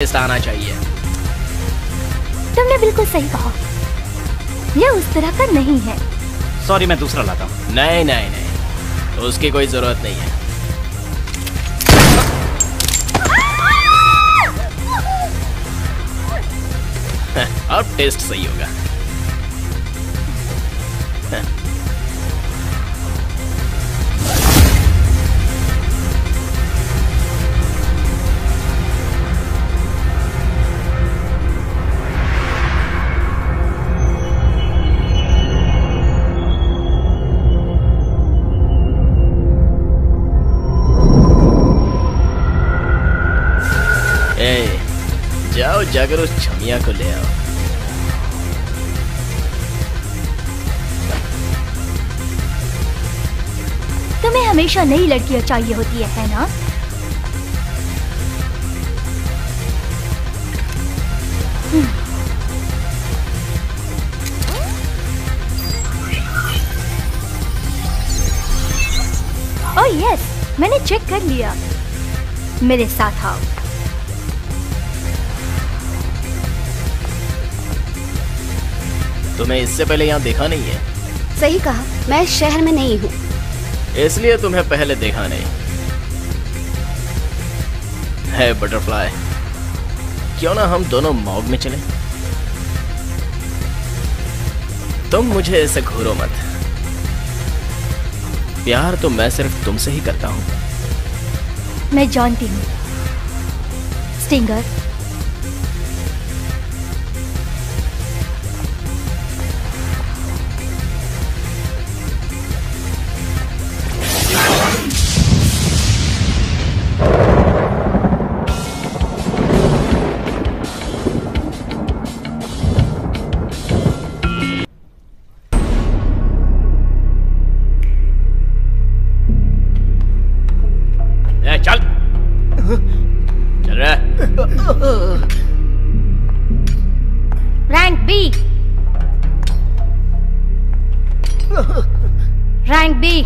Test आना चाहिए। तुमने बिल्कुल सही कहा, ये उस तरह का नहीं है। सॉरी, मैं दूसरा लाता हूँ। नहीं नहीं नहीं, उसकी कोई जरूरत नहीं है। अब टेस्ट सही होगा। जाओ जाकर उस छमिया को ले आओ। तुम्हें हमेशा नई लड़कियां चाहिए होती है ना? ओह यस, मैंने चेक कर लिया। मेरे साथ आओ। तुम्हें इससे पहले यहाँ देखा नहीं है? सही कहा, मैं इस शहर में नहीं हूँ, इसलिए तुम्हें पहले देखा नहीं है। बटरफ्लाई, क्यों ना हम दोनों मॉग में चलें? तुम मुझे ऐसे घूरो मत। प्यार तो मैं सिर्फ तुमसे ही करता हूँ। मैं जानती हूँ स्टिंगर। चल चल रहा। Rank B, rank B.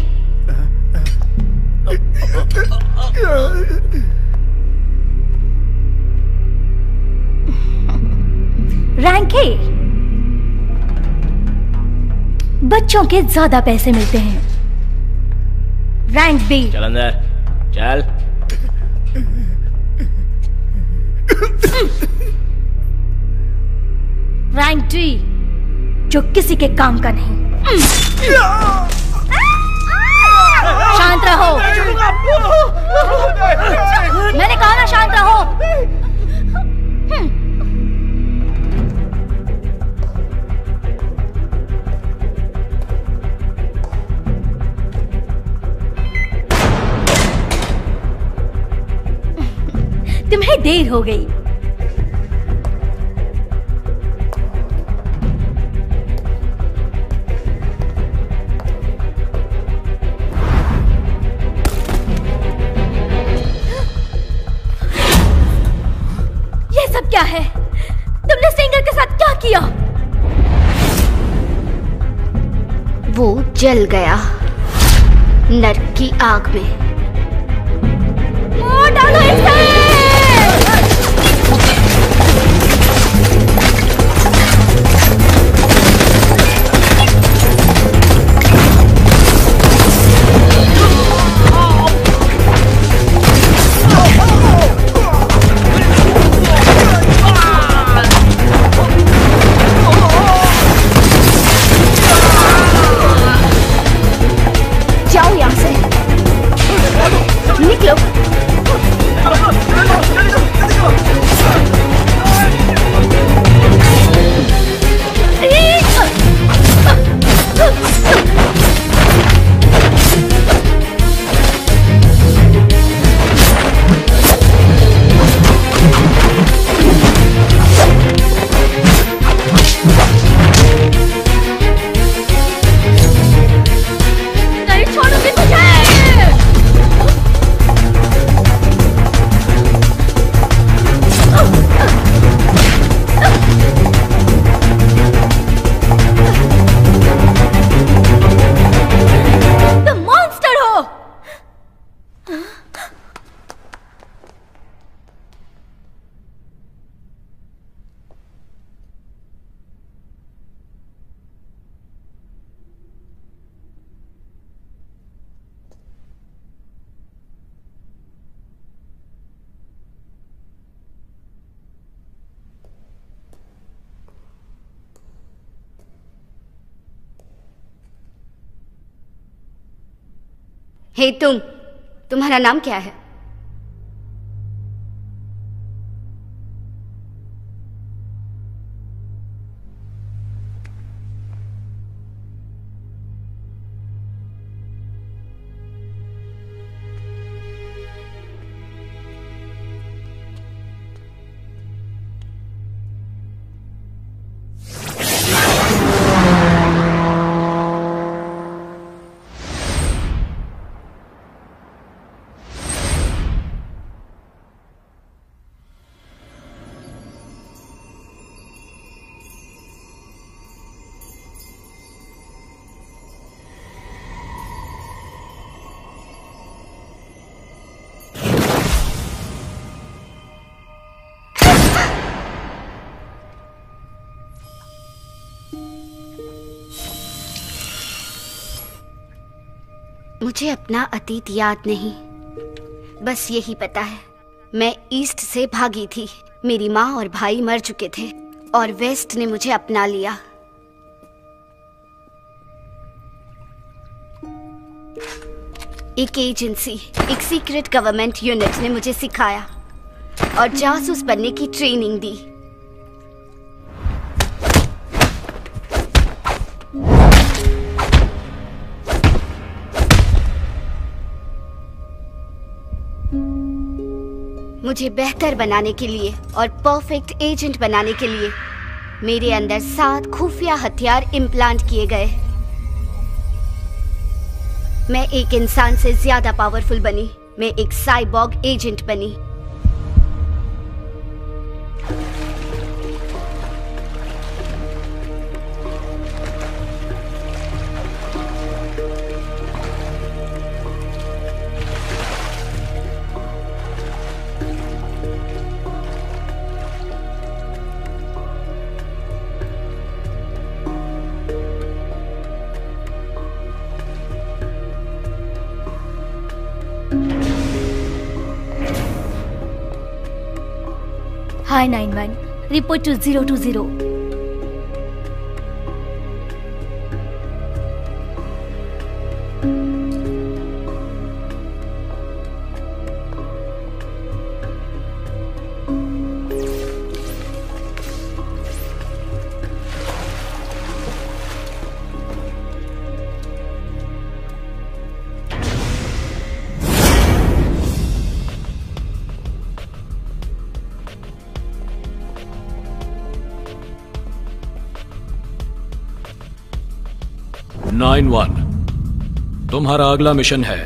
Rank A, बच्चों के ज्यादा पैसे मिलते हैं। Rank B. चल अंदर चल। रैंक डी, जो किसी के काम का नहीं। शांत रहो। मैंने कहा ना शांत रहो। तुम्हें देर हो गई। ये सब क्या है? तुमने सिंगर के साथ क्या किया? वो जल गया नर्क की आग में। डालो इसे। जाओ यहाँ से, निकलो। हे तुम्हारा नाम क्या है? मुझे अपना अतीत याद नहीं, बस यही पता है मैं ईस्ट से भागी थी। मेरी माँ और भाई मर चुके थे और वेस्ट ने मुझे अपना लिया। एक एजेंसी, एक सीक्रेट गवर्नमेंट यूनिट ने मुझे सिखाया और जासूस बनने की ट्रेनिंग दी। मुझे बेहतर बनाने के लिए और परफेक्ट एजेंट बनाने के लिए मेरे अंदर 7 खुफिया हथियार इम्प्लांट किए गए। मैं एक इंसान से ज्यादा पावरफुल बनी। मैं एक साइबॉर्ग एजेंट बनी। Hi 9-1, report to 020. तुम्हारा अगला मिशन है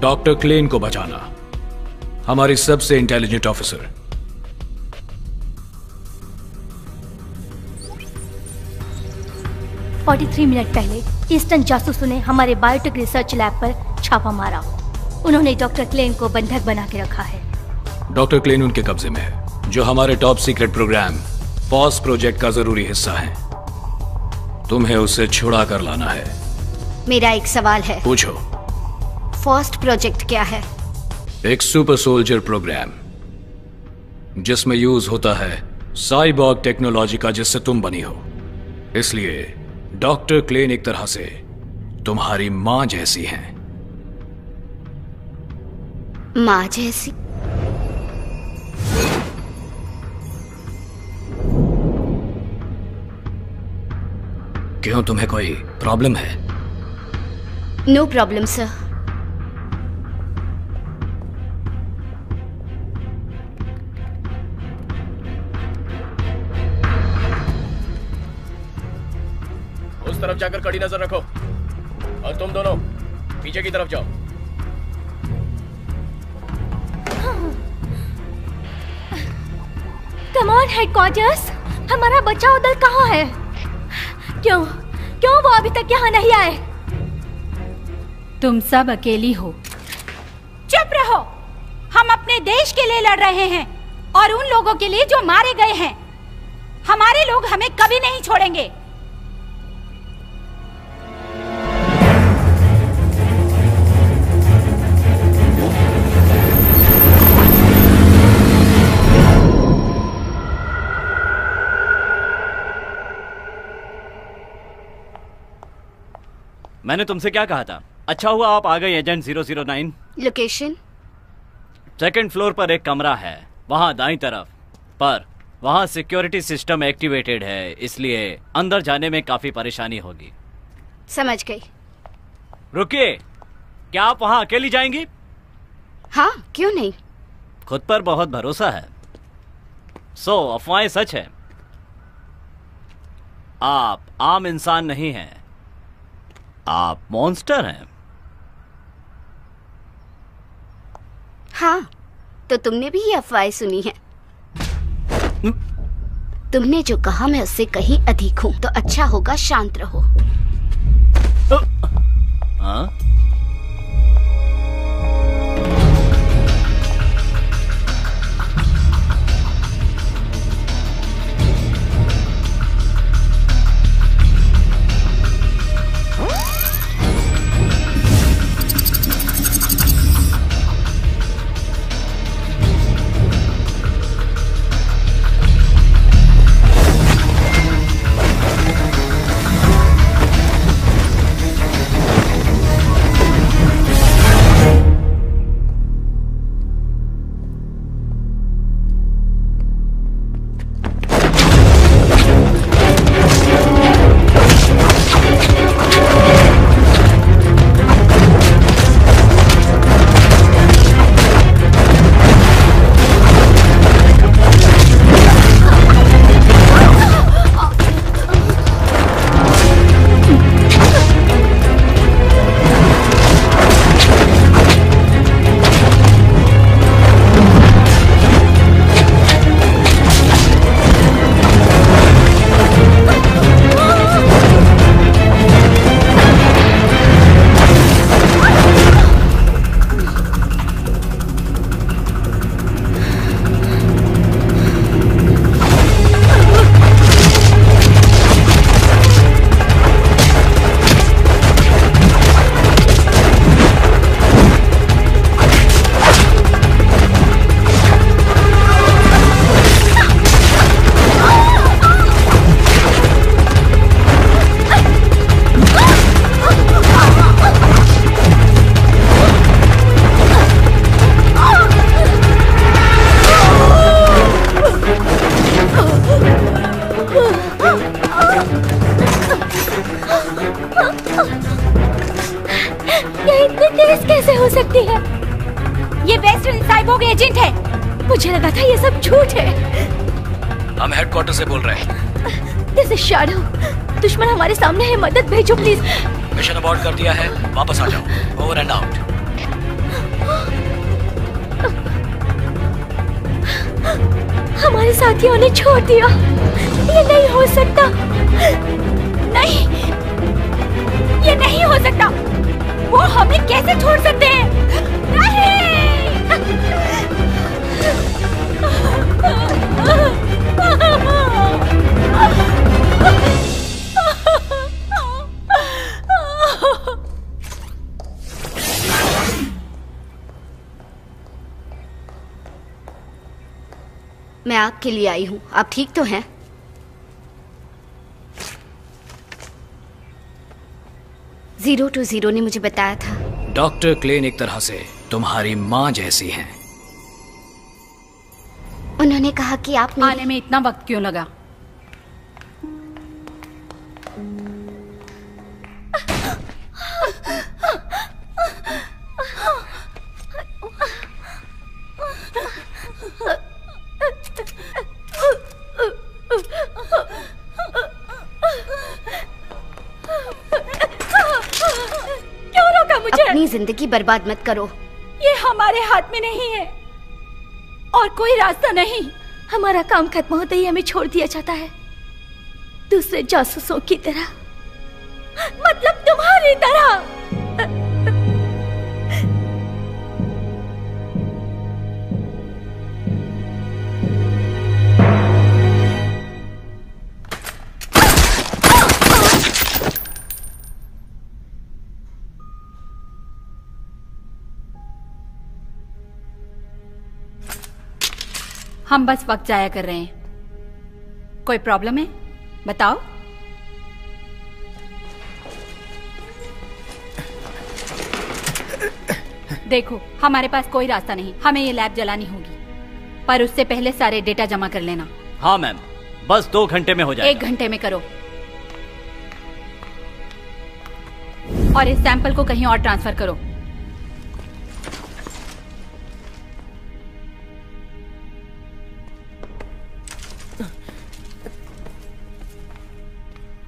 डॉक्टर क्लेन को बचाना, हमारी सबसे इंटेलिजेंट ऑफिसर। $43 मिनट पहले ईस्टर्न जासूसों ने हमारे बायोटेक रिसर्च लैब पर छापा मारा। उन्होंने डॉक्टर क्लेन को बंधक बना के रखा है। डॉक्टर क्लेन उनके कब्जे में है, जो हमारे टॉप सीक्रेट प्रोग्राम फॉस प्रोजेक्ट का जरूरी हिस्सा है। तुम्हें उसे छुड़ा कर लाना है। मेरा एक सवाल है। पूछो। फॉस्ट प्रोजेक्ट क्या है? एक सुपर सोल्जर प्रोग्राम जिसमें यूज होता है साइबॉर्ग टेक्नोलॉजी का, जिससे तुम बनी हो। इसलिए डॉक्टर क्लेन एक तरह से तुम्हारी मां जैसी हैं। मां जैसी? क्यों, तुम्हें कोई प्रॉब्लम है? No problem sir. उस तरफ जाकर कड़ी नजर रखो और तुम दोनों पीछे की तरफ जाओ। कम ऑन हेडक्वार्टर्स, हमारा बचाव दल कहाँ है? क्यों वो अभी तक यहाँ नहीं आए? तुम सब अकेली हो। चुप रहो। हम अपने देश के लिए लड़ रहे हैं और उन लोगों के लिए जो मारे गए हैं। हमारे लोग हमें कभी नहीं छोड़ेंगे। मैंने तुमसे क्या कहा था? अच्छा हुआ आप आ गए एजेंट 009। लोकेशन? सेकंड फ्लोर पर एक कमरा है, वहाँ दाईं तरफ, पर वहाँ सिक्योरिटी सिस्टम एक्टिवेटेड है, इसलिए अंदर जाने में काफी परेशानी होगी। समझ गई। रुकिए, क्या आप वहाँ अकेली जाएंगी? हाँ, क्यों नहीं। खुद पर बहुत भरोसा है। अफवाहें सच है। आप आम इंसान नहीं हैं, आप मॉन्स्टर हैं। हाँ, तो तुमने भी ये अफवाहें सुनी है। तुमने जो कहा मैं उससे कहीं अधिक हूँ, तो अच्छा होगा शांत रहो। हाँ? मुझे लगा था ये सब झूठ है। हम हेडक्वार्टर से बोल रहे हैं। This is shadow. दुश्मन हमारे सामने है, मदद भेजो प्लीज। मिशन अबॉर्ट कर दिया है, वापस आ जाओ। Over and out. हमारे साथियों ने छोड़ दिया। ये नहीं हो सकता। नहीं, ये नहीं हो सकता। वो हमें कैसे छोड़ सकते हैं? नहीं! मैं आपके लिए आई हूँ। आप ठीक तो हैं? जीरो टू जीरो ने मुझे बताया था। डॉक्टर क्लेन एक तरह से तुम्हारी माँ जैसी हैं। उन्होंने कहा कि आप आने में इतना वक्त क्यों लगा? क्यों रोका मुझे? अपनी जिंदगी बर्बाद मत करो। ये हमारे हाथ में नहीं है और कोई रास्ता नहीं। हमारा काम खत्म होते ही हमें छोड़ दिया जाता है, दूसरे जासूसों की तरह। मतलब तुम्हारी तरह। हम बस वक्त जाया कर रहे हैं। कोई प्रॉब्लम है? बताओ। देखो, हमारे पास कोई रास्ता नहीं, हमें ये लैब जलानी होगी, पर उससे पहले सारे डेटा जमा कर लेना। हाँ मैम, बस 2 घंटे में हो जाएगा। 1 घंटे में करो, और इस सैंपल को कहीं और ट्रांसफर करो।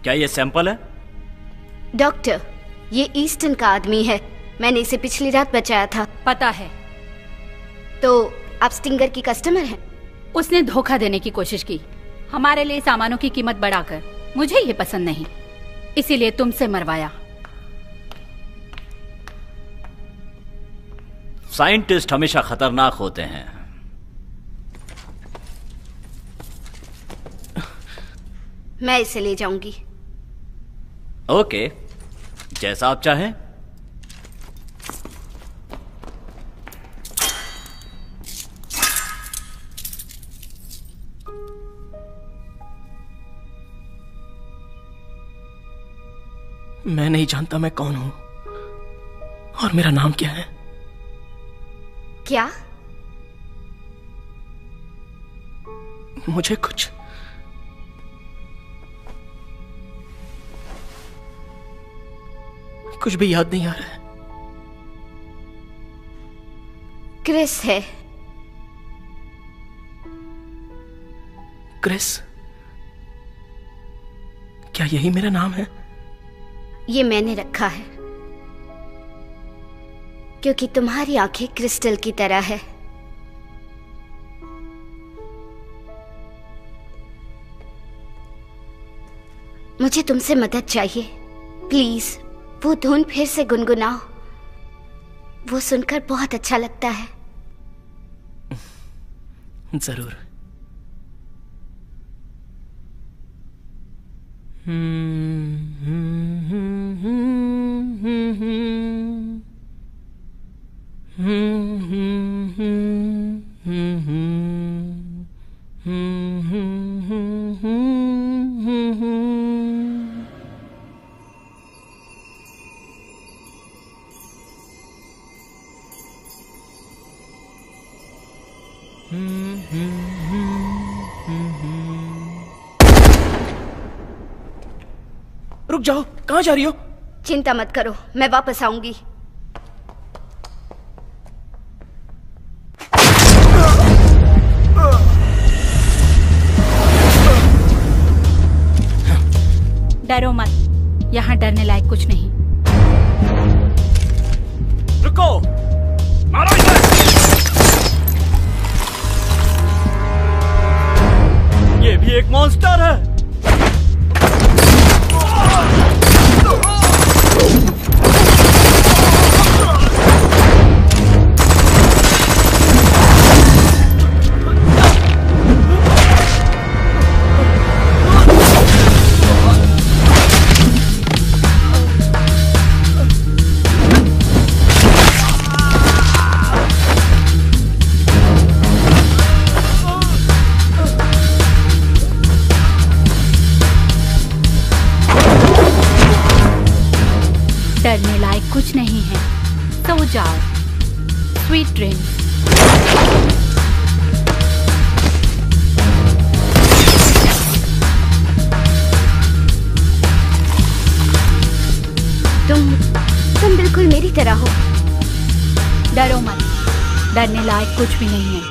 क्या ये सैंपल है? डॉक्टर, ये ईस्टर्न का आदमी है। मैंने इसे पिछली रात बचाया था। पता है। तो आप स्टिंगर की कस्टमर हैं? उसने धोखा देने की कोशिश की, हमारे लिए सामानों की कीमत बढ़ाकर। मुझे ये पसंद नहीं, इसीलिए तुमसे मरवाया। साइंटिस्ट हमेशा खतरनाक होते हैं। मैं इसे ले जाऊंगी। ओके, जैसा आप चाहें। मैं नहीं जानता मैं कौन हूं और मेरा नाम क्या है। क्या? मुझे कुछ भी याद नहीं आ रहा है। क्रिस है। क्रिस? क्या यही मेरा नाम है? ये मैंने रखा है क्योंकि तुम्हारी आंखें क्रिस्टल की तरह है। मुझे तुमसे मदद चाहिए, प्लीज। वो धुन फिर से गुनगुनाओ, वो सुनकर बहुत अच्छा लगता है। जरूर। रुक जाओ, कहां जा रही हो? चिंता मत करो, मैं वापस आऊंगी। डरो मत, यहाँ डरने लायक कुछ नहीं। रुको, मारो इसे! ये भी एक मॉन्स्टर है। डरने लायक कुछ नहीं है, सो जाओ। Sweet dreams. तुम बिल्कुल मेरी तरह हो। डरो मत, डरने लायक कुछ भी नहीं है।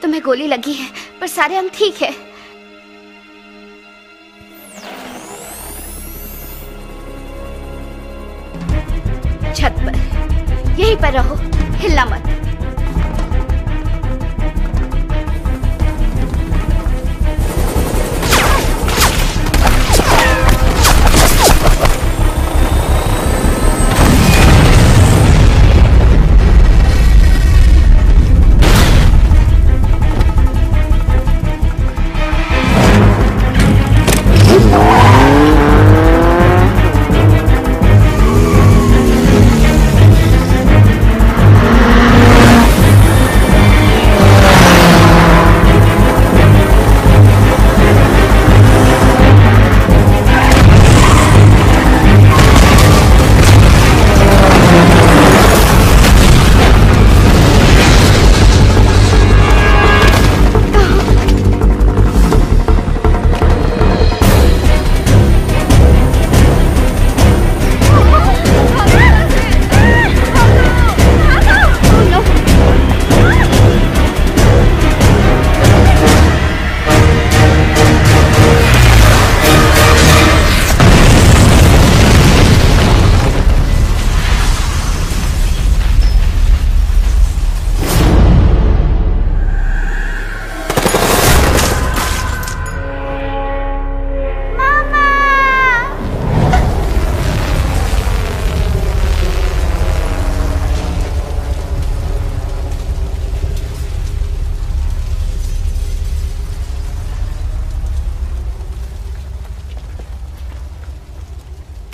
तुम्हें गोली लगी है पर सारे अंग ठीक है। छत पर यहीं पर रहो, हिलना मत।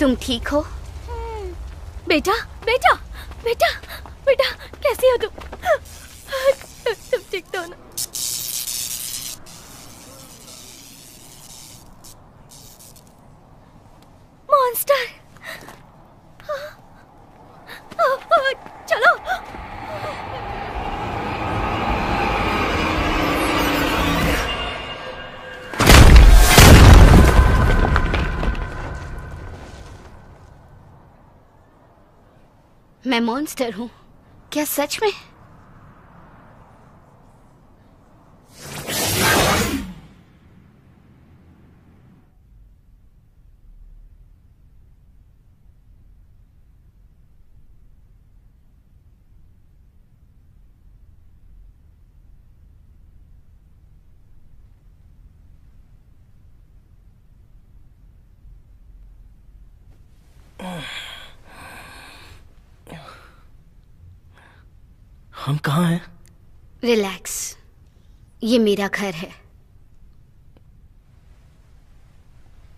तुम ठीक हो? बेटा बेटा बेटा बेटा, कैसी हो तुम? तुम ठीक तो हो ना? मॉन्स्टर, चलो। मैं मॉन्स्टर हूँ? क्या सच में? हम कहाँ हैं? रिलैक्स, ये मेरा घर है।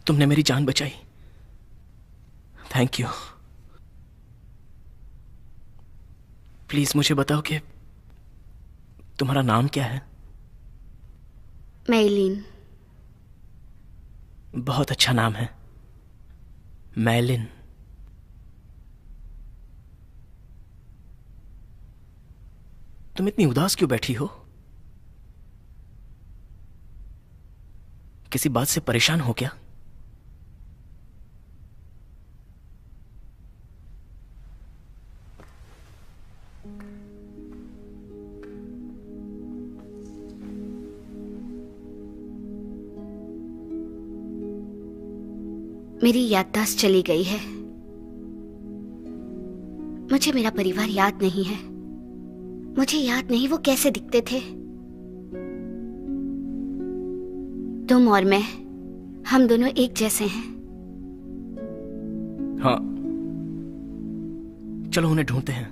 तुमने मेरी जान बचाई, थैंक यू। प्लीज मुझे बताओ कि तुम्हारा नाम क्या है? मैलिन। बहुत अच्छा नाम है, मैलिन। तुम इतनी उदास क्यों बैठी हो? किसी बात से परेशान हो क्या? मेरी याददाश्त चली गई है। मुझे मेरा परिवार याद नहीं है। मुझे याद नहीं वो कैसे दिखते थे। तुम और मैं, हम दोनों एक जैसे हैं। हाँ, चलो उन्हें ढूंढते हैं।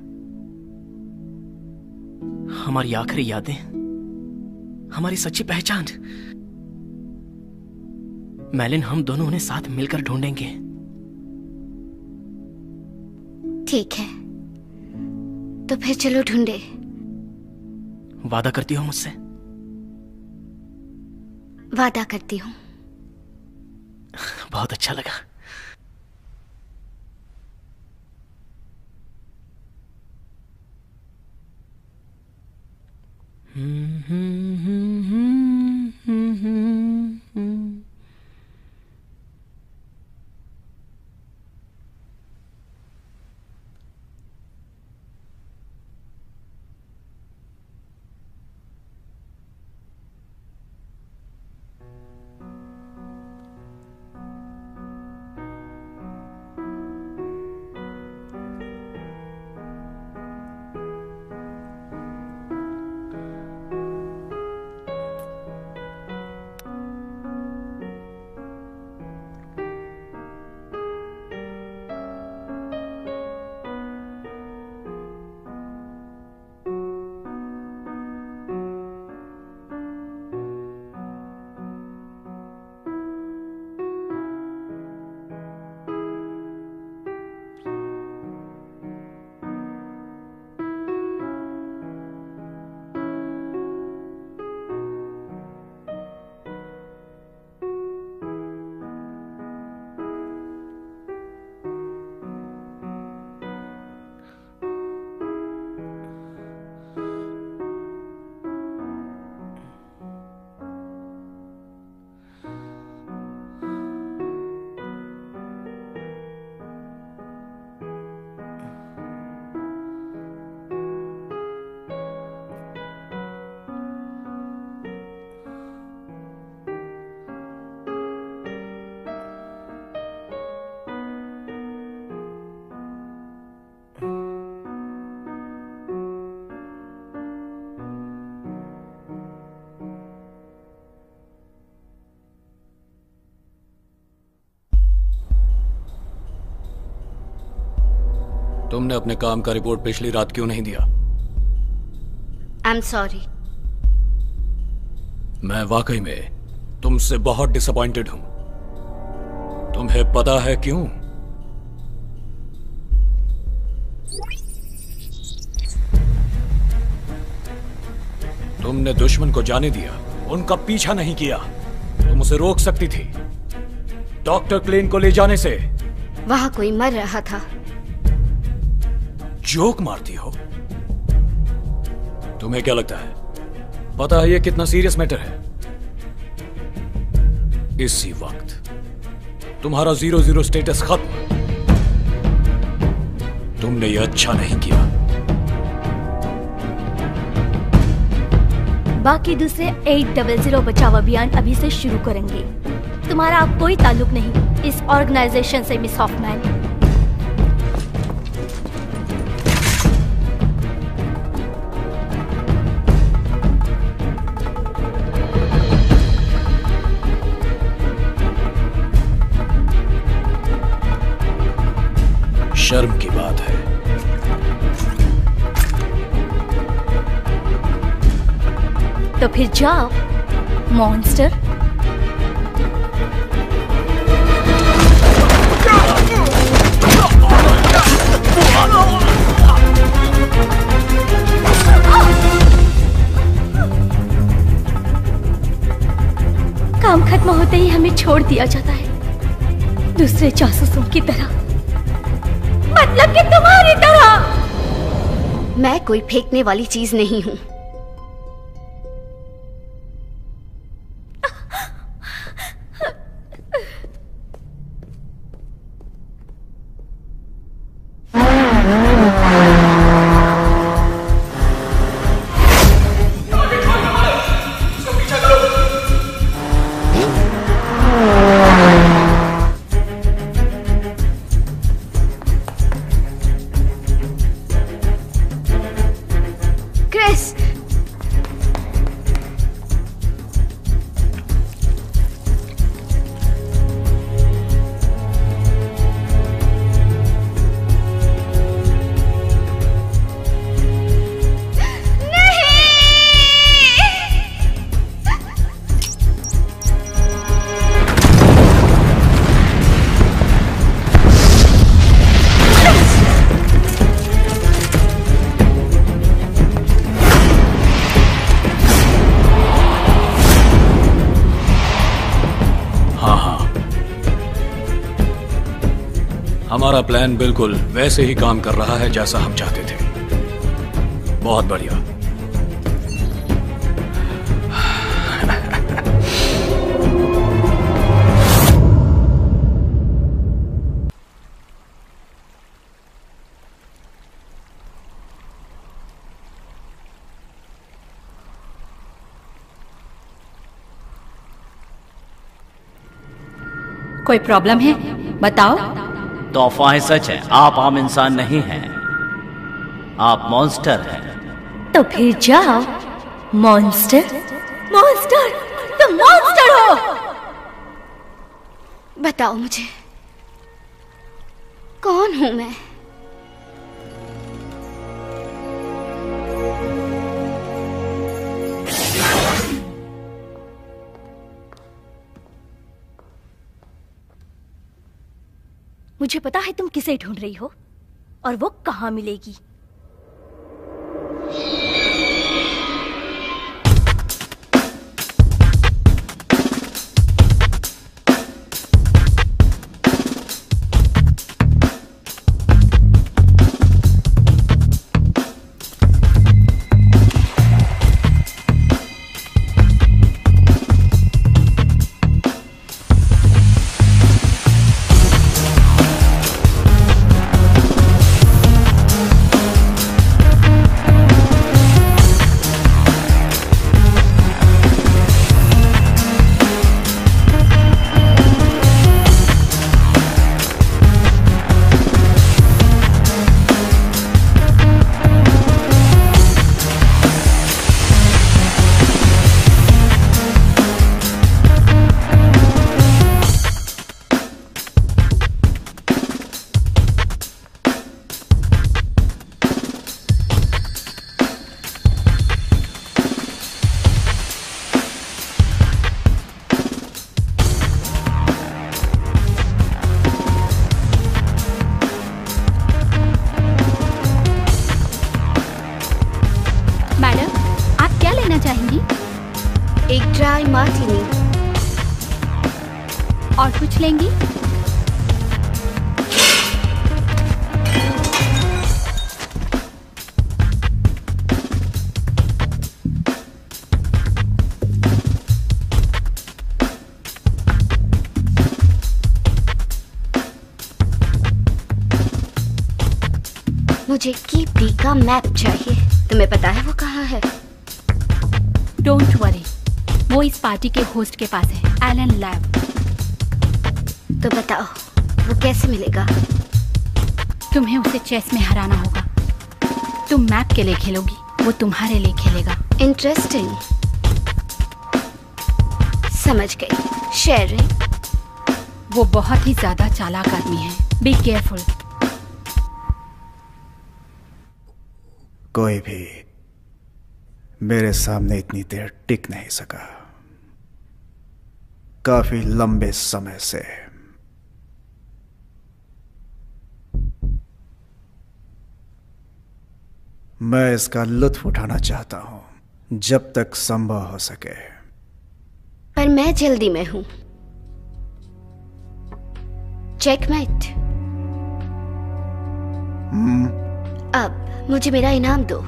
हमारी आखिरी यादें, हमारी सच्ची पहचान। मैलिन, हम दोनों उन्हें साथ मिलकर ढूंढेंगे। ठीक है, तो फिर चलो ढूंढे। वादा करती हो मुझसे? वादा करती हूँ। बहुत अच्छा लगा। तुमने अपने काम का रिपोर्ट पिछली रात क्यों नहीं दिया? I am sorry. मैं वाकई में तुमसे बहुत डिसअपॉइंटेड हूं। तुम्हें पता है क्यों? तुमने दुश्मन को जाने दिया, उनका पीछा नहीं किया। तुम उसे रोक सकती थी डॉक्टर क्लेन को ले जाने से। वहां कोई मर रहा था। जोक मारती हो? तुम्हें क्या लगता है पता है ये कितना सीरियस मैटर है? इसी वक्त तुम्हारा 0-0 स्टेटस खत्म। तुमने ये अच्छा नहीं किया। बाकी दूसरे 800 बचाव अभियान अभी से शुरू करेंगे। तुम्हारा अब कोई ताल्लुक नहीं इस ऑर्गेनाइजेशन से, मिस हॉफमैन। शर्म की बात है। तो फिर जाओ मॉन्स्टर। काम खत्म होते ही हमें छोड़ दिया जाता है दूसरे जासूसों की तरह। मतलब कि तुम्हारी तरह। मैं कोई फेंकने वाली चीज नहीं हूं। हमारा प्लान बिल्कुल वैसे ही काम कर रहा है जैसा हम चाहते थे। बहुत बढ़िया। कोई प्रॉब्लम है? बताओ। तो अफवाहें सच है। आप आम इंसान नहीं हैं, आप मॉन्स्टर हैं। तो फिर जाओ मॉन्स्टर। मॉन्स्टर, तुम मॉन्स्टर हो। बताओ मुझे कौन हूं मैं? मुझे पता है तुम किसे ढूंढ रही हो और वो कहां मिलेगी। मार्टिनी। और कुछ लेंगी? मुझे कीप डी का मैप चाहिए। तुम्हें पता है वो कहाँ है? डोंट वरी, वो इस पार्टी के होस्ट के पास है, एलन लैब। तो बताओ वो कैसे मिलेगा? तुम्हें उसे चेस में हराना होगा। तुम मैप के लिए खेलोगी, वो तुम्हारे लिए खेलेगा। इंटरेस्टिंग, समझ गई। शेरिंग? वो बहुत ही ज्यादा चालाक आदमी है। Be careful. कोई भी मेरे सामने इतनी देर टिक नहीं सका, काफी लंबे समय से। मैं इसका लुत्फ उठाना चाहता हूं जब तक संभव हो सके। पर मैं जल्दी में हूं। चेकमेट। अब मुझे मेरा इनाम दो।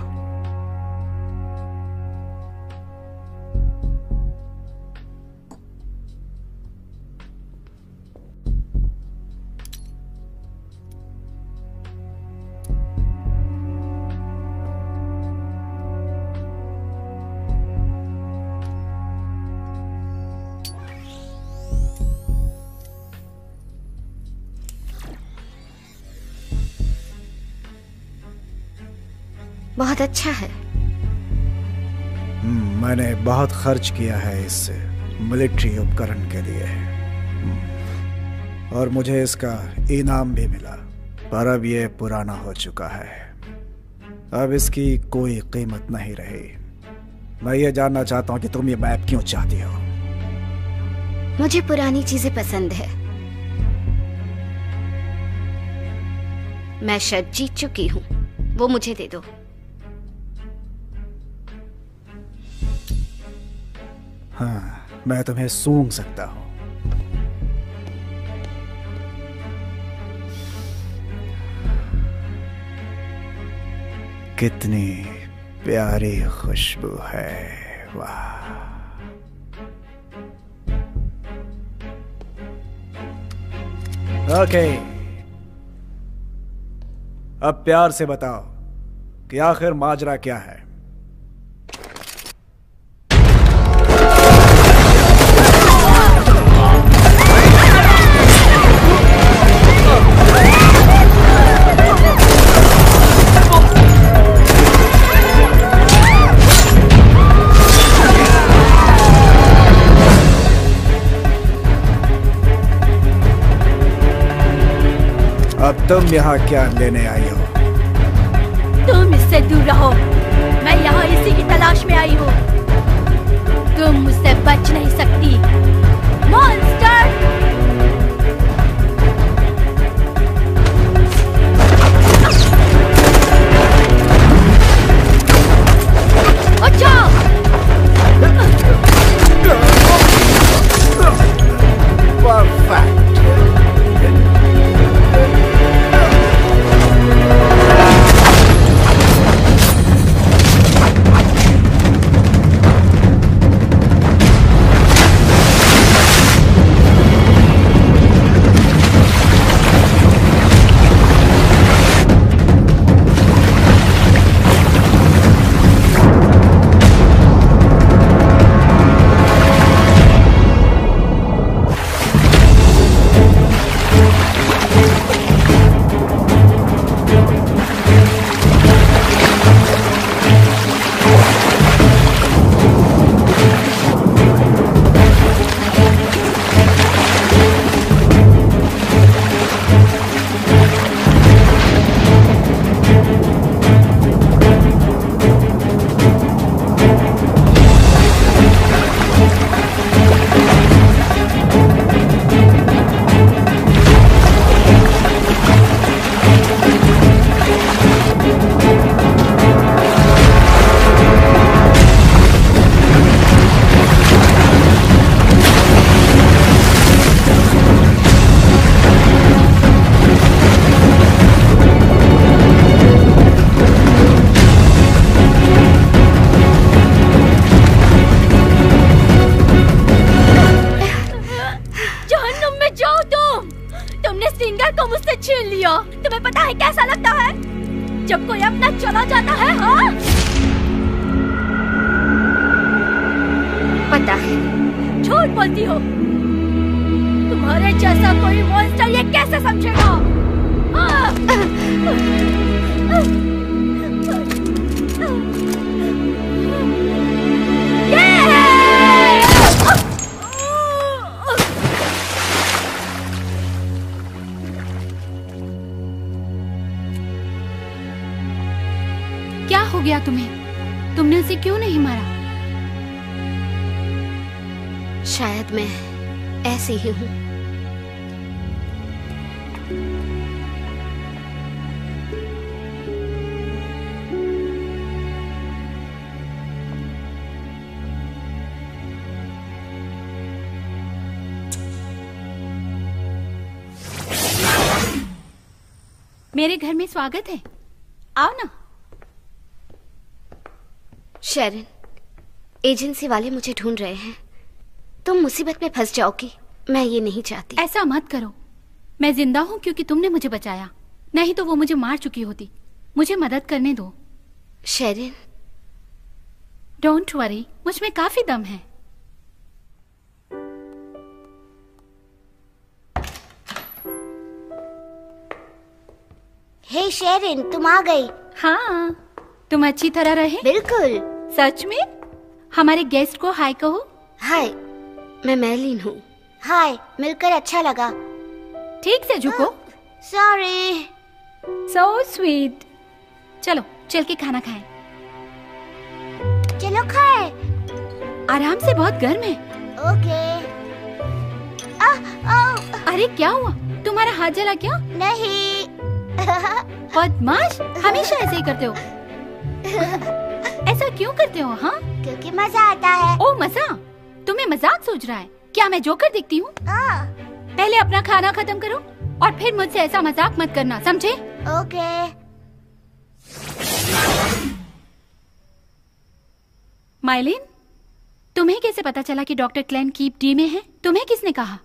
बहुत अच्छा है। मैंने बहुत खर्च किया है इस मिलिट्री उपकरण के लिए, और मुझे इसका इनाम भी मिला। पर अब ये पुराना हो चुका है, अब इसकी कोई कीमत नहीं रही। मैं ये जानना चाहता हूँ कि तुम ये मैप क्यों चाहती हो? मुझे पुरानी चीजें पसंद है। मैं शायद जीत चुकी हूँ, वो मुझे दे दो। हाँ, मैं तुम्हें सूंघ सकता हूं। कितनी प्यारी खुशबू है, वाह। ओके, अब प्यार से बताओ कि आखिर माजरा क्या है? अब तुम यहाँ क्या लेने आई हो? तुम इससे दूर रहो, मैं यहाँ इसी की तलाश में आई हूँ। तुम मुझसे बच नहीं सकती, मॉन्स्टर! तुम्हें पता है कैसा लगता है जब कोई अपना चला जाता है? हाँ, पता है। झूठ बोलती हो। तुम्हारे जैसा कोई मॉन्स्टर ये कैसे समझेगा? क्या हो गया तुम्हें? तुमने उसे क्यों नहीं मारा? शायद मैं ऐसी ही हूँ। मेरे घर में स्वागत है, आओ ना। शेरन, एजेंसी वाले मुझे ढूंढ रहे हैं। तुम मुसीबत में फंस जाओगी, मैं ये नहीं चाहती। ऐसा मत करो। मैं जिंदा हूँ क्योंकि तुमने मुझे बचाया, नहीं तो वो मुझे मार चुकी होती। मुझे मदद करने दो। शेरन, डोंट वरी, मुझ में काफी दम है। हे शेरन, तुम आ गई। हाँ, तुम अच्छी तरह रहे? बिल्कुल। सच में? हमारे गेस्ट को हाय कहो। हाय, मैं मैलिन हूँ। हाय, मिलकर अच्छा लगा। ठीक से झुको। सॉरी। So sweet. चलो चल के खाना खाएं। चलो खाएं। आराम से, बहुत गर्म है। ओके। अरे क्या हुआ? तुम्हारा हाथ जला क्या? नहीं। बदमाश, हमेशा ऐसे ही करते हो। ऐसा क्यों करते हो? हाँ, क्योंकि मजा आता है। ओ मजा? तुम्हें मजाक सोच रहा है क्या? मैं जोकर दिखती हूँ? पहले अपना खाना खत्म करो और फिर मुझसे ऐसा मजाक मत करना, समझे? ओके। माइलिन, तुम्हें कैसे पता चला कि डॉक्टर क्लेन कीप डी में है? तुम्हें किसने कहा?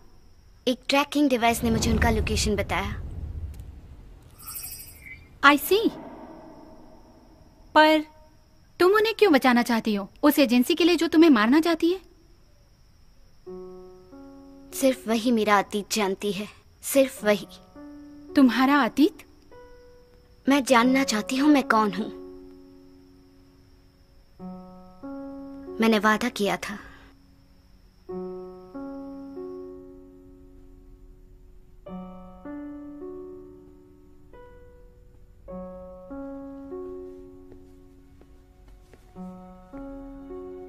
एक ट्रैकिंग डिवाइस ने मुझे उनका लोकेशन बताया। आई सी। पर तुम उन्हें क्यों बचाना चाहती हो? उस एजेंसी के लिए जो तुम्हें मारना चाहती है? सिर्फ वही मेरा अतीत जानती है, सिर्फ वही। तुम्हारा अतीत? मैं जानना चाहती हूँ मैं कौन हूँ। मैंने वादा किया था।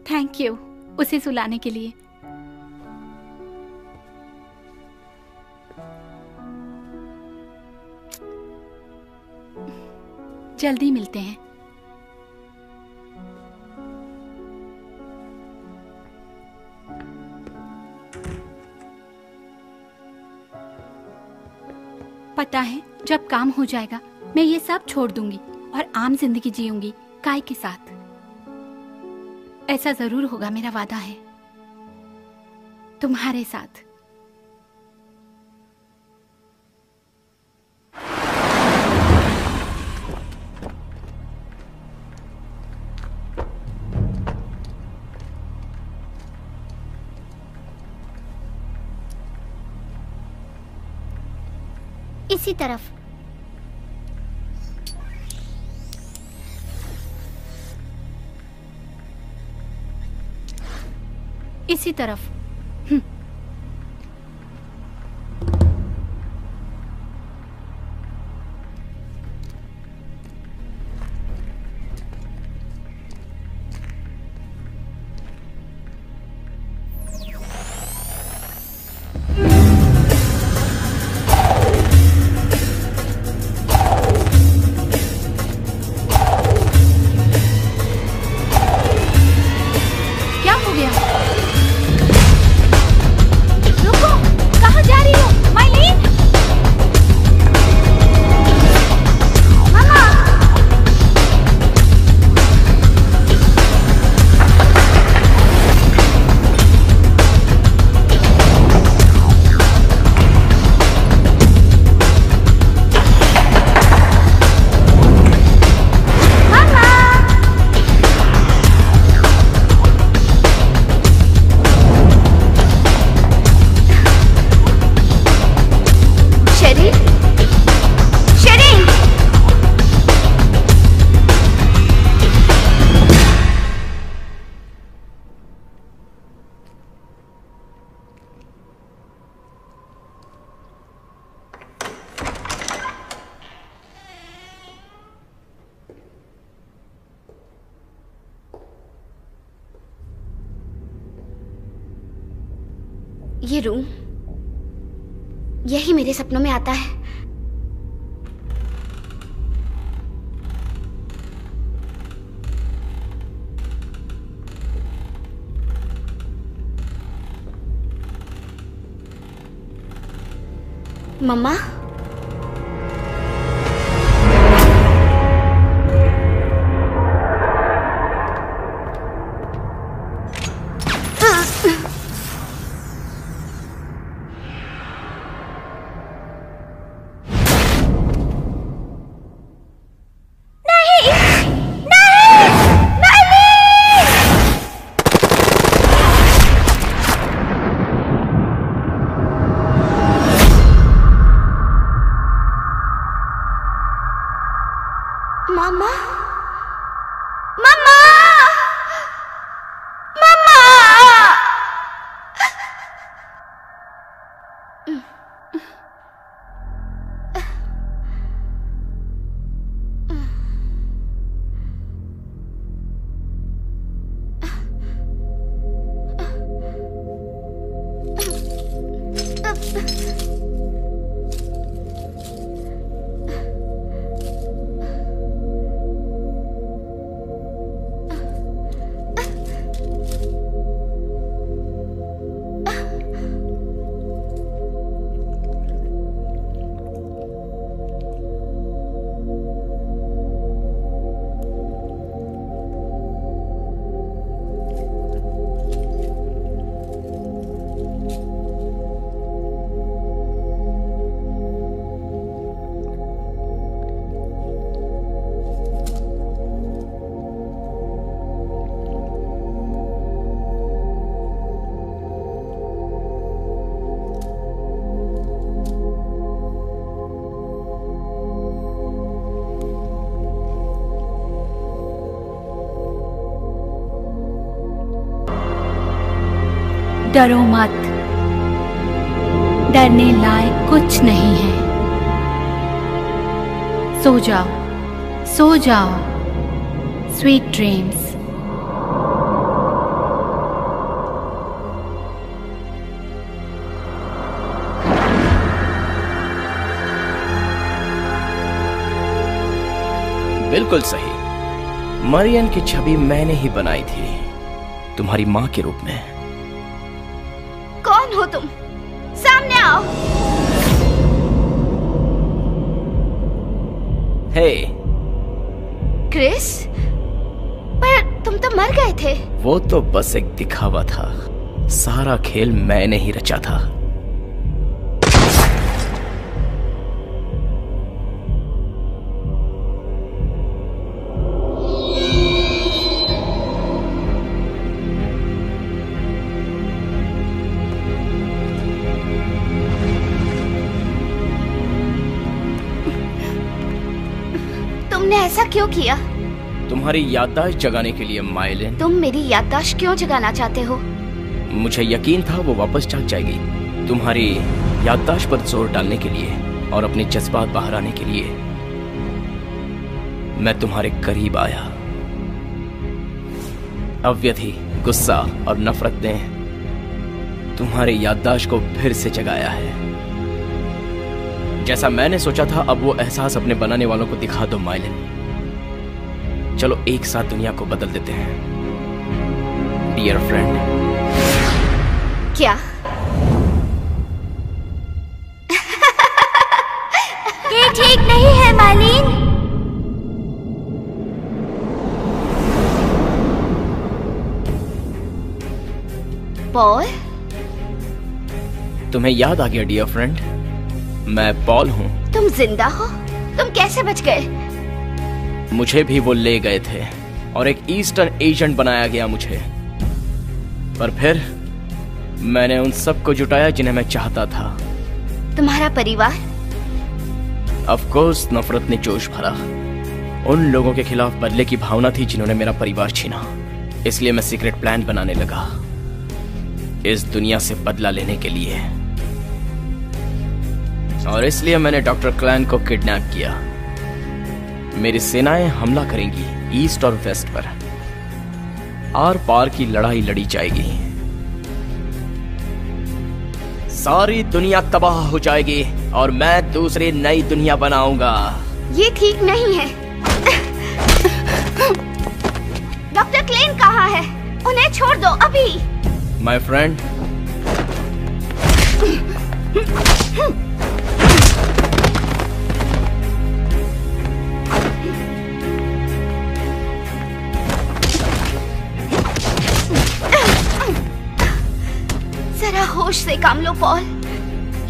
थैंक यू उसे सुलाने के लिए। जल्दी मिलते हैं। पता है, जब काम हो जाएगा मैं ये सब छोड़ दूंगी और आम जिंदगी जीऊंगी काय के साथ। ऐसा जरूर होगा, मेरा वादा है। तुम्हारे साथ। इसी तरफ। इसी तरफ। क्या हो गया? ये रूम, यही मेरे सपनों में आता है। मम्मा, मम्मा, मम्मा, मम्मा। डरो मत, डरने लायक कुछ नहीं है। सो जाओ, सो जाओ, स्वीट ड्रीम्स। बिल्कुल सही। मरियन की छवि मैंने ही बनाई थी, तुम्हारी माँ के रूप में। कौन हो तुम? सामने आओ। हे क्रिस, पर तुम तो मर गए थे। वो तो बस एक दिखावा था, सारा खेल मैंने ही रचा था। तुमने ऐसा क्यों किया? तुम्हारी याददाश्त जगाने के लिए माइलिन। तुम मेरी याददाश्त क्यों जगाना चाहते हो? मुझे यकीन था वो वापस जाग जाएगी। तुम्हारी याददाश्त पर जोर डालने के लिए और अपने जज्बात बाहर आने के लिए मैं तुम्हारे करीब आया। अव्यधि, गुस्सा और नफरत ने तुम्हारे याददाश्त को फिर से जगाया है। जैसा मैंने सोचा था, अब वो एहसास अपने बनाने वालों को दिखा दो माइलिन। चलो एक साथ दुनिया को बदल देते हैं डियर फ्रेंड। क्या? ये ठीक नहीं है मालिन। पॉल, तुम्हें याद आ गया डियर फ्रेंड, मैं पॉल हूँ। तुम जिंदा हो? तुम कैसे बच गए? मुझे भी वो ले गए थे और एक ईस्टर्न एजेंट बनाया गया मुझे, पर फिर मैंने उन सबको जुटाया जिन्हें मैं चाहता था। तुम्हारा परिवार? ऑफ कोर्स, नफरत ने जोश भरा। उन लोगों के खिलाफ बदले की भावना थी जिन्होंने मेरा परिवार छीना। इसलिए मैं सीक्रेट प्लान बनाने लगा, इस दुनिया से बदला लेने के लिए। और इसलिए मैंने डॉक्टर क्लैन को किडनैप किया। मेरी सेनाएं हमला करेंगी ईस्ट और वेस्ट पर। आर पार की लड़ाई लड़ी जाएगी। सारी दुनिया तबाह हो जाएगी और मैं दूसरी नई दुनिया बनाऊंगा। ये ठीक नहीं है। डॉक्टर क्लेन कहाँ है? उन्हें छोड़ दो अभी। माय फ्रेंड, जरा होश से काम लो पॉल।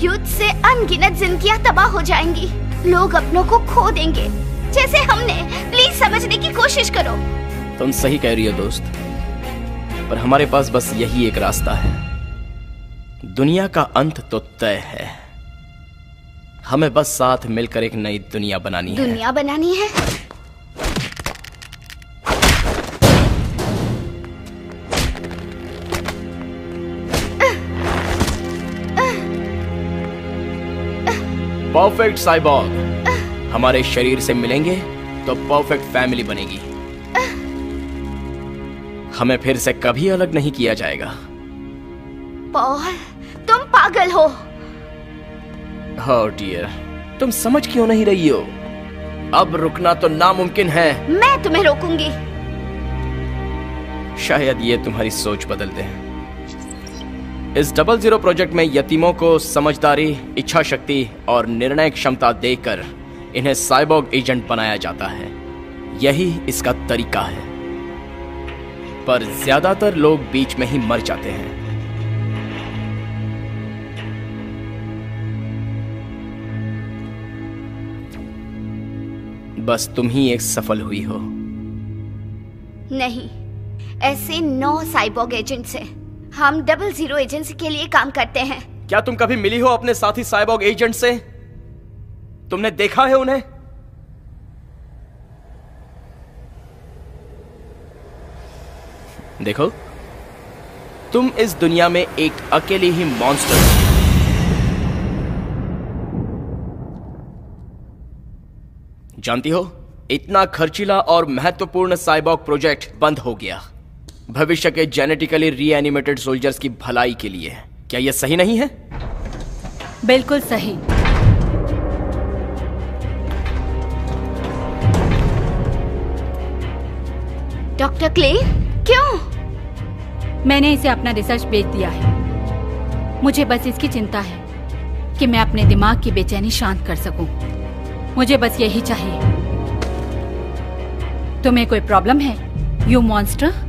युद्ध से अनगिनत जिंदगियां तबाह हो जाएंगी। लोग अपनों को खो देंगे जैसे हमने। प्लीज समझने की कोशिश करो। तुम सही कह रही हो दोस्त, पर हमारे पास बस यही एक रास्ता है। दुनिया का अंत तो तय है, हमें बस साथ मिलकर एक नई दुनिया बनानी है। दुनिया बनानी है? परफेक्ट साइबॉर्ग हमारे शरीर से मिलेंगे तो परफेक्ट फैमिली बनेगी। हमें फिर से कभी अलग नहीं किया जाएगा। पॉल, तुम पागल हो। Oh dear, तुम समझ क्यों नहीं रही हो? अब रुकना तो नामुमकिन है। मैं तुम्हें रोकूंगी। शायद ये तुम्हारी सोच बदल दे। इस 00 प्रोजेक्ट में यतीमों को समझदारी, इच्छा शक्ति और निर्णय क्षमता देकर इन्हें साइबॉर्ग एजेंट बनाया जाता है। यही इसका तरीका है, पर ज्यादातर लोग बीच में ही मर जाते हैं। बस तुम ही एक सफल हुई हो। नहीं, ऐसे 9 साइबॉर्ग एजेंट्स हैं। हम 00 एजेंसी के लिए काम करते हैं। क्या तुम कभी मिली हो अपने साथी साइबॉर्ग एजेंट से? तुमने देखा है उन्हें? देखो, तुम इस दुनिया में एक अकेली ही मॉन्स्टर हो। जानती हो, इतना खर्चीला और महत्वपूर्ण साइबॉर्ग प्रोजेक्ट बंद हो गया भविष्य के जेनेटिकली रीएनिमेटेड सोल्जर्स की भलाई के लिए। क्या यह सही नहीं है? बिल्कुल सही। डॉक्टर क्ले, क्यों? मैंने इसे अपना रिसर्च बेच दिया है। मुझे बस इसकी चिंता है कि मैं अपने दिमाग की बेचैनी शांत कर सकूं। मुझे बस यही चाहिए। तुम्हें कोई प्रॉब्लम है, यू मॉन्स्टर?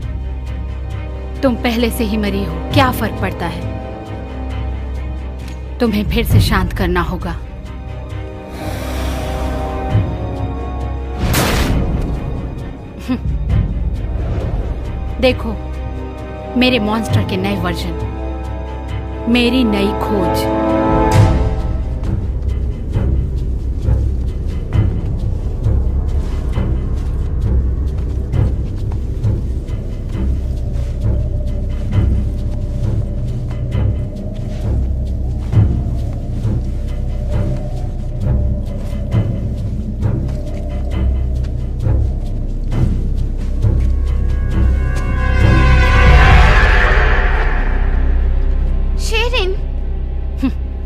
तुम पहले से ही मरी हो, क्या फर्क पड़ता है? तुम्हें फिर से शांत करना होगा। देखो, मेरे मॉन्स्टर के नए वर्जन, मेरी नई खोज।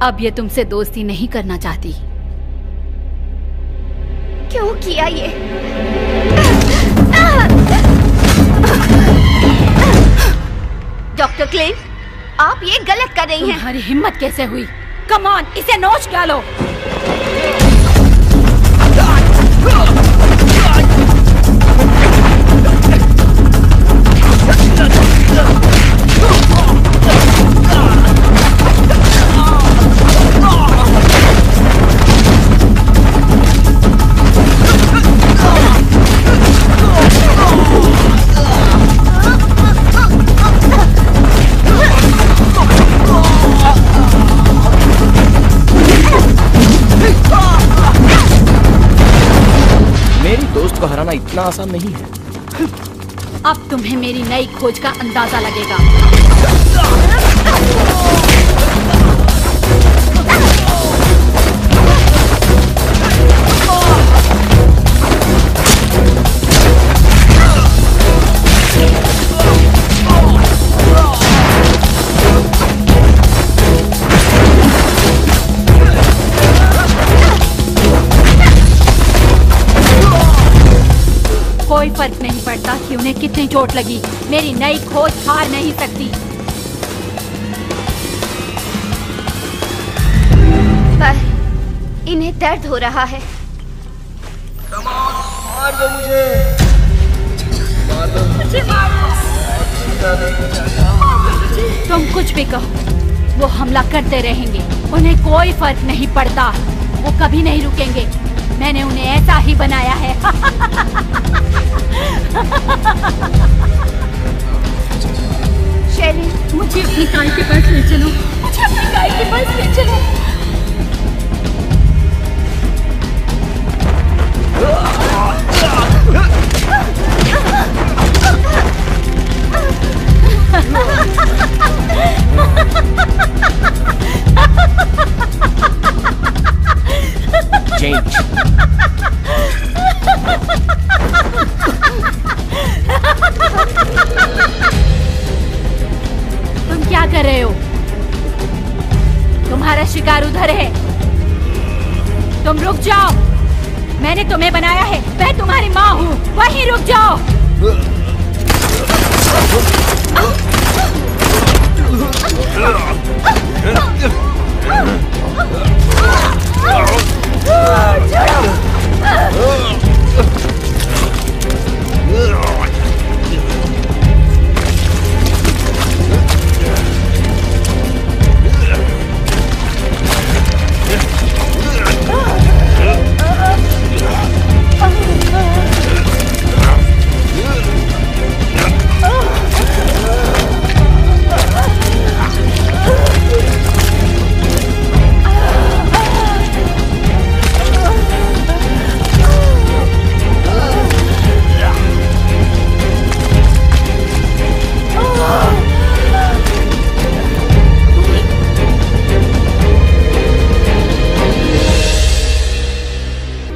अब ये तुमसे दोस्ती नहीं करना चाहती। क्यों किया ये? डॉक्टर क्लेन, आप ये गलत कर रही हैं। तुम्हारी हिम्मत कैसे हुई? कम ऑन, इसे नोच डालो। हराना इतना आसान नहीं है। अब तुम्हें मेरी नई खोज का अंदाजा लगेगा। कोई फर्क नहीं पड़ता कि उन्हें कितनी चोट लगी। मेरी नई खोज हार नहीं सकती। पर इन्हें दर्द हो रहा है। मार दो मुझे, मार दो मुझे, मार दो। तुम कुछ भी कहो, वो हमला करते रहेंगे। उन्हें कोई फर्क नहीं पड़ता, वो कभी नहीं रुकेंगे। मैंने उन्हें ऐसा ही बनाया है। शेरिन, मुझे अपनी गाय के पास ले चलो, मुझे अपनी गाय के पास ले चलो। Change. तुम क्या कर रहे हो? तुम्हारा शिकार उधर है। तुम रुक जाओ। मैंने तुम्हें बनाया है, मैं तुम्हारी माँ हूँ। वहीं रुक जाओ।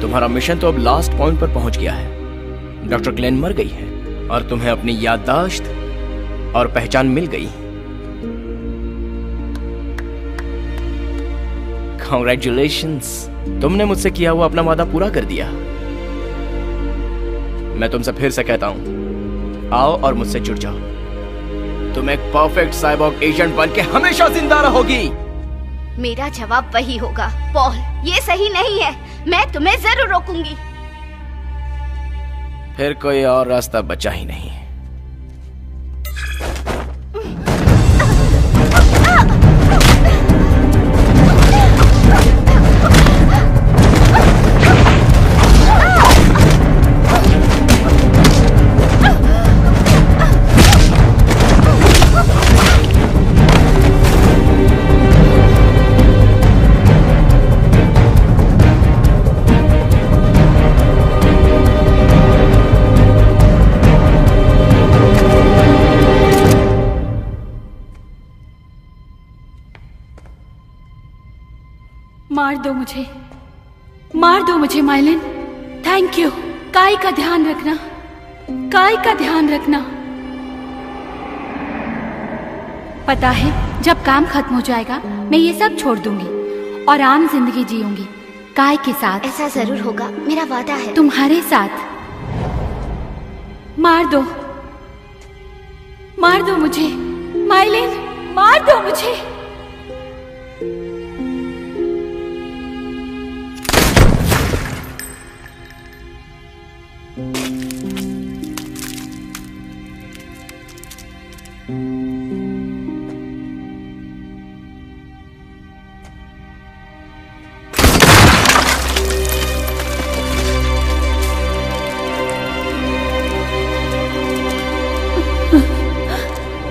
तुम्हारा मिशन तो अब लास्ट पॉइंट पर पहुंच गया है। डॉक्टर क्लेन मर गई है और तुम्हें अपनी याददाश्त और पहचान मिल गई। कांग्रेचुलेशंस, तुमने मुझसे किया हुआ अपना वादा पूरा कर दिया। मैं तुमसे फिर से कहता हूं, आओ और मुझसे जुड़ जाओ। तुम एक परफेक्ट साइबॉर्ग एजेंट बन के हमेशा जिंदा रहोगी। मेरा जवाब वही होगा। पॉल, ये सही नहीं है। मैं तुम्हें जरूर रोकूंगी। फिर कोई और रास्ता बचा ही नहीं। मार दो मुझे, मार दो मुझे माइलिन। Thank you. काय का ध्यान रखना, काय का ध्यान रखना। पता है, जब काम खत्म हो जाएगा मैं ये सब छोड़ दूंगी और आम जिंदगी जीऊंगी काय के साथ। ऐसा जरूर होगा, मेरा वादा है। तुम्हारे साथ। मार दो, मार दो मुझे माइलिन, मार दो मुझे।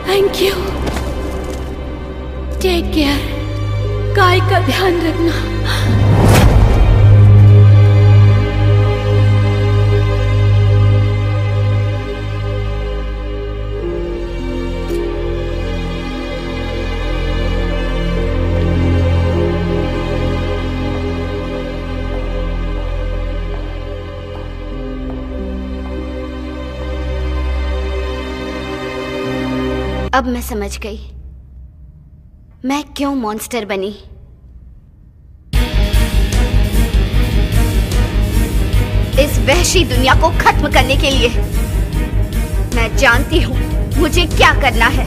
Thank you. Take care. काय का ध्यान रखना। अब मैं समझ गई मैं क्यों मॉन्स्टर बनी। इस वहशी दुनिया को खत्म करने के लिए। मैं जानती हूँ मुझे क्या करना है।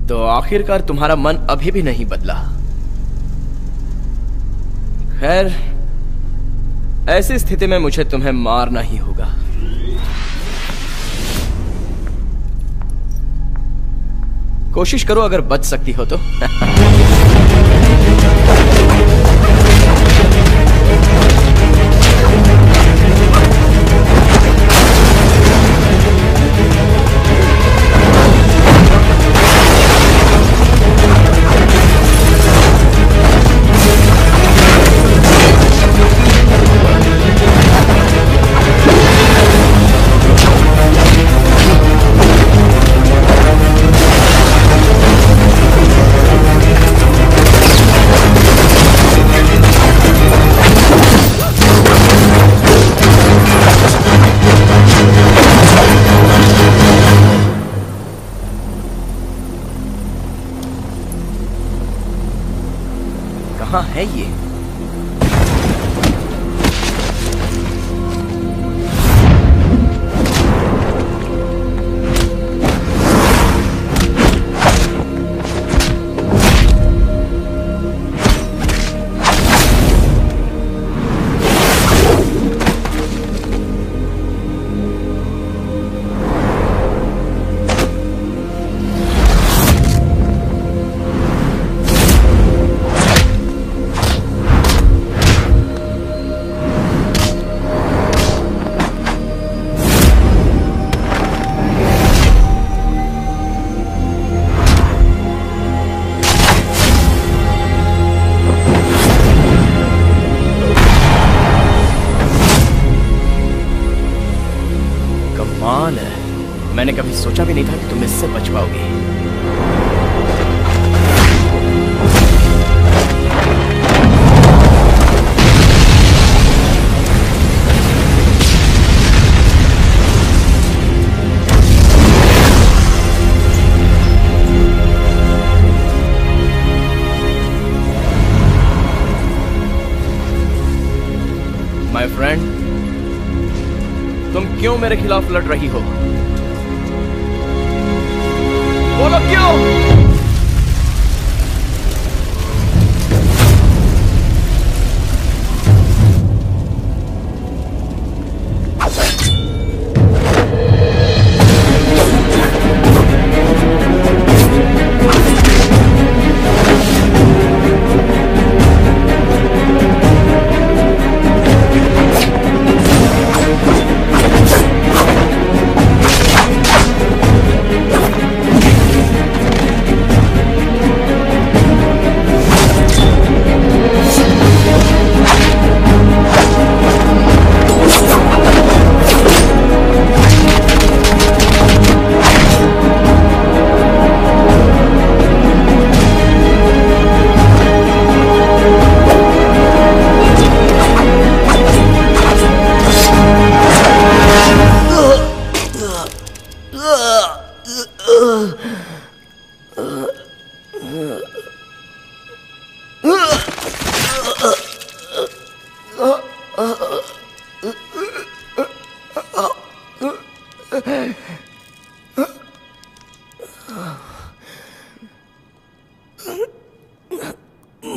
तो आखिरकार तुम्हारा मन अभी भी नहीं बदला। खैर, ऐसी स्थिति में मुझे तुम्हें मारना ही होगा। कोशिश करो अगर बच सकती हो तो। कहाँ है ये? मैंने कभी सोचा भी नहीं था कि तुम इससे बच पाओगे। माय फ्रेंड, तुम क्यों मेरे खिलाफ लड़ रही हो? बोलो क्यों?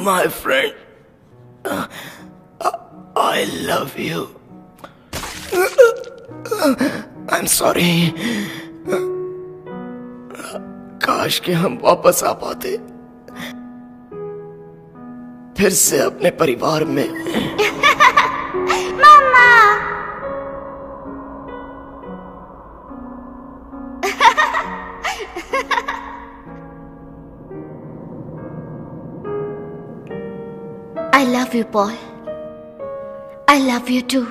My friend, I love you. I'm sorry. काश कि हम वापस आ पाते फिर से अपने परिवार में। मामा। I love you, Paul. I love you too.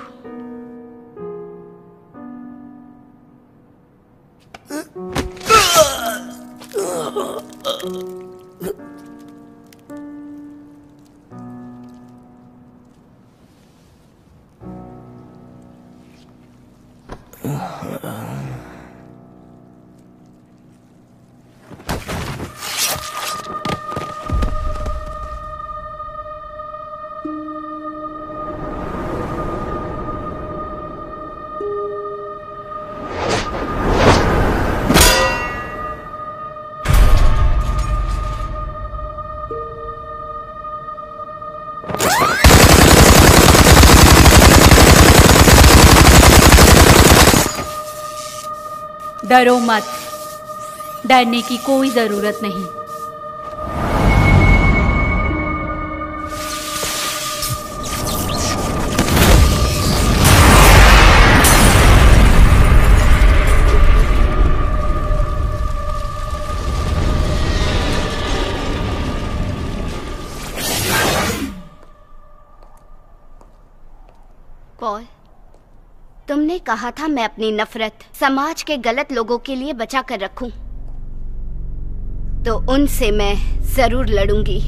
डरो मत, डरने की कोई जरूरत नहीं। पॉल, तुमने कहा था मैं अपनी नफरत समाज के गलत लोगों के लिए बचा कर रखूं, तो उनसे मैं जरूर लड़ूंगी।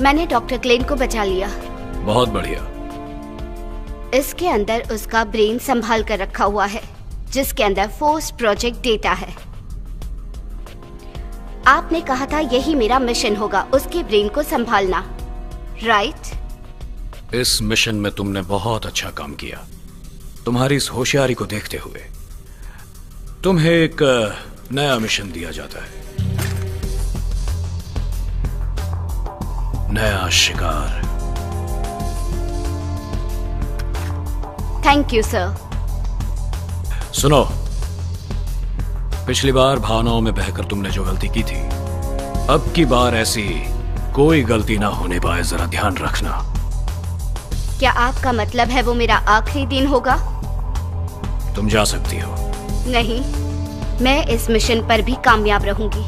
मैंने डॉक्टर क्लेन को बचा लिया। बहुत बढ़िया। इसके अंदर उसका ब्रेन संभाल कर रखा हुआ है, जिसके अंदर फोर्स प्रोजेक्ट डेटा है। आपने कहा था यही मेरा मिशन होगा, उसके ब्रेन को संभालना, राइट? इस मिशन में तुमने बहुत अच्छा काम किया। तुम्हारी इस होशियारी को देखते हुए तुम्हें एक नया मिशन दिया जाता है, नया शिकार। Thank you sir. सुनो, पिछली बार भावनाओं में बहकर तुमने जो गलती की थी, अब की बार ऐसी कोई गलती ना होने पाए, जरा ध्यान रखना। क्या आपका मतलब है वो मेरा आखिरी दिन होगा? तुम जा सकती हो। नहीं, मैं इस मिशन पर भी कामयाब रहूंगी।